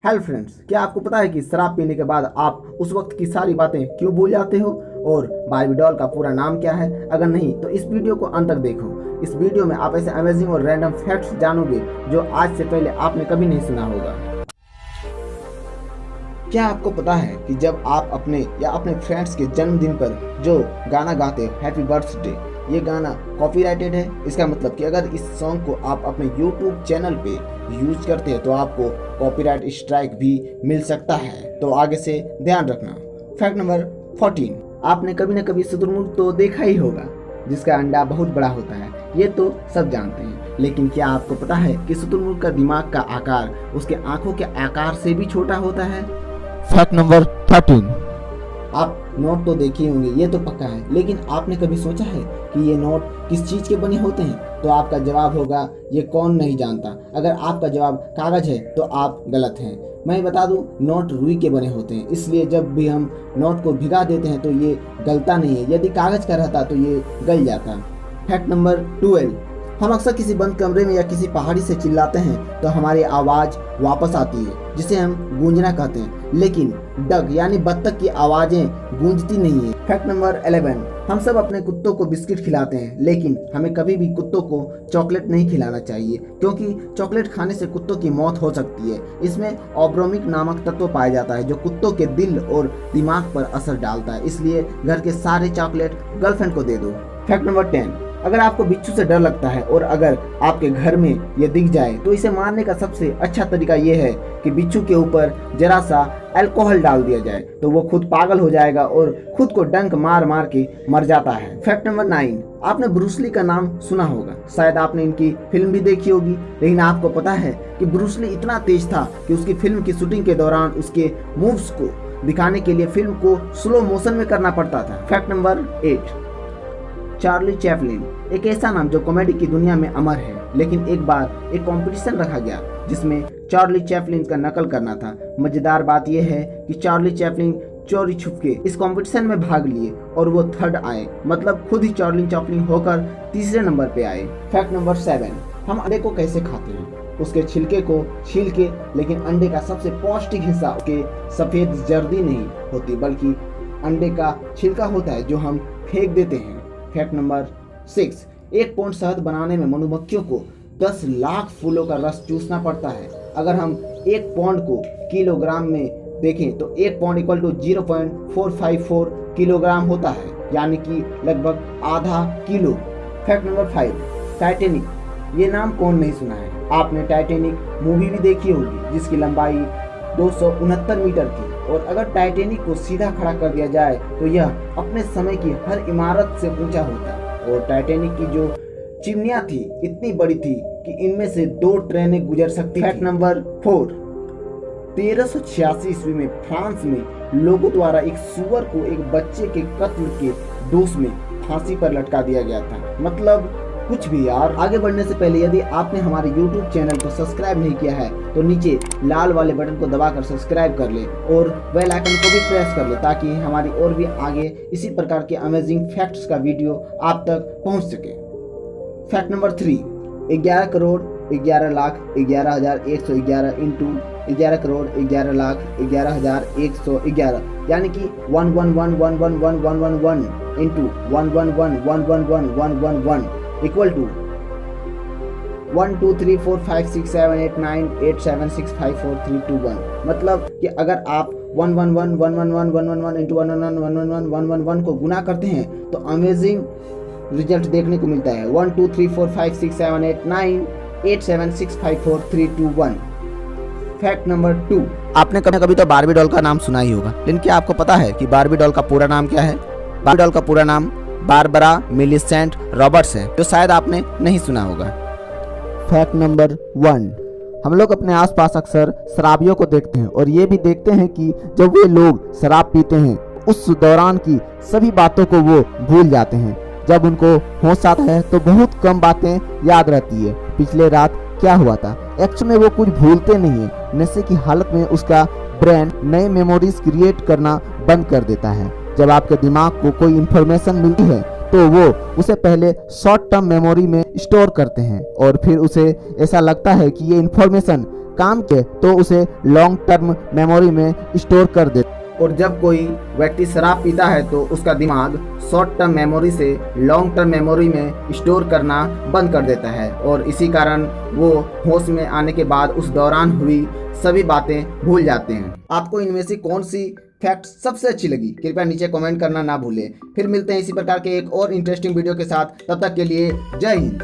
Hello friends, क्या आपको पता है कि शराब पीने के बाद आप उस वक्त की सारी बातें क्यों भूल जाते हो और बारबी डॉल का पूरा नाम क्या है? अगर नहीं तो इस वीडियो को अंत तक देखो। इस वीडियो में आप ऐसे अमेजिंग और रैंडम फैक्ट्स जानोगे जो आज से पहले आपने कभी नहीं सुना होगा। क्या आपको पता है कि जब आप अपने या अपने फ्रेंड्स के जन्मदिन पर जो गाना गाते हो हैप्पी बर्थडे, ये गाना कॉपीराइटेड है। इसका मतलब कि अगर इस सॉन्ग को आप अपने YouTube चैनल पे यूज करते हैं तो आपको कॉपीराइट स्ट्राइक भी मिल सकता है, तो आगे से ध्यान रखना। फैक्ट नंबर 14, आपने कभी न कभी शुतुरमुर्ग तो देखा ही होगा जिसका अंडा बहुत बड़ा होता है, ये तो सब जानते हैं। लेकिन क्या आपको पता है कि शुतुरमुर्ग का दिमाग का आकार उसके आंखों के आकार से भी छोटा होता है? फैक्ट नंबर 13, आप नोट तो देखे होंगे, ये तो पक्का है, लेकिन आपने कभी सोचा है कि ये नोट किस चीज़ के बने होते हैं? तो आपका जवाब होगा ये कौन नहीं जानता। अगर आपका जवाब कागज है तो आप गलत हैं। मैं बता दूं, नोट रुई के बने होते हैं, इसलिए जब भी हम नोट को भिगा देते हैं तो ये गलता नहीं है। यदि कागज का रहता तो ये गल जाता। फैक्ट नंबर 12, हम अक्सर किसी बंद कमरे में या किसी पहाड़ी से चिल्लाते हैं तो हमारी आवाज़ वापस आती है, जिसे हम गूंजना कहते हैं। लेकिन डक यानी बत्तख की आवाज़ें गूंजती नहीं है। फैक्ट नंबर 11, हम सब अपने कुत्तों को बिस्किट खिलाते हैं, लेकिन हमें कभी भी कुत्तों को चॉकलेट नहीं खिलाना चाहिए, क्योंकि चॉकलेट खाने से कुत्तों की मौत हो सकती है। इसमें ऑब्रोमिक नामक तत्व पाया जाता है जो कुत्तों के दिल और दिमाग पर असर डालता है, इसलिए घर के सारे चॉकलेट गर्लफ्रेंड को दे दो। फैक्ट नंबर 10, अगर आपको बिच्छू से डर लगता है और अगर आपके घर में ये दिख जाए तो इसे मारने का सबसे अच्छा तरीका ये है कि बिच्छू के ऊपर जरा सा अल्कोहल डाल दिया जाए, तो वो खुद पागल हो जाएगा और खुद को डंक मार मार के मर जाता है। फैक्ट नंबर 9, आपने ब्रूस ली का नाम सुना होगा, शायद आपने इनकी फिल्म भी देखी होगी, लेकिन आपको पता है कि ब्रूस ली इतना तेज था कि उसकी फिल्म की शूटिंग के दौरान उसके मूव्स को दिखाने के लिए फिल्म को स्लो मोशन में करना पड़ता था। फैक्ट नंबर 8, चार्ली चैपलिन एक ऐसा नाम जो कॉमेडी की दुनिया में अमर है, लेकिन एक बार एक कंपटीशन रखा गया जिसमें चार्ली चैपलिन का नकल करना था। मजेदार बात यह है कि चार्ली चैपलिन चोरी छुपके इस कंपटीशन में भाग लिए और वो थर्ड आए, मतलब खुद ही चार्ली चैपलिन होकर तीसरे नंबर पे आए। फैक्ट नंबर 7, हम अंडे को कैसे खाते हैं? उसके छिलके को छील के, लेकिन अंडे का सबसे पौष्टिक हिस्सा उसके सफेद जर्दी नहीं होती, बल्कि अंडे का छिलका होता है जो हम फेंक देते हैं। फैक्ट नंबर 6, एक पौंड शहद बनाने में मधुमक्खियों को 10 लाख फूलों का रस चूसना पड़ता है। अगर हम एक पौंड को किलोग्राम में देखें तो एक पौंड इक्वल टू 0.454 किलोग्राम होता है, यानी कि लगभग आधा किलो। फैक्ट नंबर 5, टाइटैनिक, ये नाम कौन नहीं सुना है? आपने टाइटैनिक मूवी भी देखी होगी जिसकी लंबाई 269 मीटर थी, और अगर टाइटैनिक को सीधा खड़ा कर दिया जाए तो यह अपने समय की हर इमारत से ऊंचा होता। और टाइटैनिक की जो चिमनियां थी इतनी बड़ी थी कि इनमें से 2 ट्रेनें गुजर सकती। फैक्ट नंबर 4, 1386 ईस्वी में फ्रांस में लोगों द्वारा एक सुअर को एक बच्चे के कत्ल के दोष में फांसी पर लटका दिया गया था। मतलब कुछ भी यार। आगे बढ़ने से पहले यदि आपने हमारे YouTube चैनल को सब्सक्राइब नहीं किया है तो नीचे लाल वाले बटन को दबाकर सब्सक्राइब कर ले और बेल आइकन को भी प्रेस कर ले, ताकि हमारी और भी आगे इसी प्रकार के अमेजिंग फैक्ट्स का वीडियो आप तक पहुंच सके। Fact number 3, 11 crore 11 lakh 11,111 into 11 crore 11 lakh 11,111, यानी कि 111111111 इंटू 111111111 इक्वल टू 12345678987654321। मतलब कि अगर आप 111111111 इंटू 111111111 को गुना करते हैं तो अमेजिंग रिजल्ट देखने को मिलता है 12345678987654321। फैक्ट नंबर 2, आपने कभी तो बारबी डॉल का नाम सुना ही होगा, लेकिन क्या आपको पता है कि बारबी डॉल का पूरा नाम क्या है? बारबी डॉल का पूरा नाम बारबरा मिलिसेंट रॉबर्ट्स है, जो शायद आपने नहीं सुना होगा। फैक्ट नंबर 1, हम लोग अपने आसपास अक्सर शराबियों को देखते हैं और ये भी देखते हैं कि जब वे लोग शराब पीते हैं उस दौरान की सभी बातों को वो भूल जाते हैं। जब उनको होश आता है तो बहुत कम बातें याद रहती है। पिछले रात क्या हुआ था, एक्चुअली में वो कुछ भूलते नहीं है। नशे की हालत में उसका ब्रेन नए मेमोरीज क्रिएट करना बंद कर देता है। जब आपके दिमाग को कोई इन्फॉर्मेशन मिलती है तो वो उसे पहले शॉर्ट टर्म मेमोरी में स्टोर करते हैं और फिर उसे ऐसा लगता है कि ये इन्फॉर्मेशन काम किए तो उसे लॉन्ग टर्म मेमोरी में स्टोर कर देता है। और जब कोई व्यक्ति शराब पीता है तो उसका दिमाग शॉर्ट टर्म मेमोरी से लॉन्ग टर्म मेमोरी में स्टोर करना बंद कर देता है और इसी कारण वो होश में आने के बाद उस दौरान हुई सभी बातें भूल जाते हैं। आपको इनमें से कौन सी फैक्ट सबसे अच्छी लगी कृपया नीचे कमेंट करना ना भूलें। फिर मिलते हैं इसी प्रकार के एक और इंटरेस्टिंग वीडियो के साथ, तब तक के लिए जय हिंद।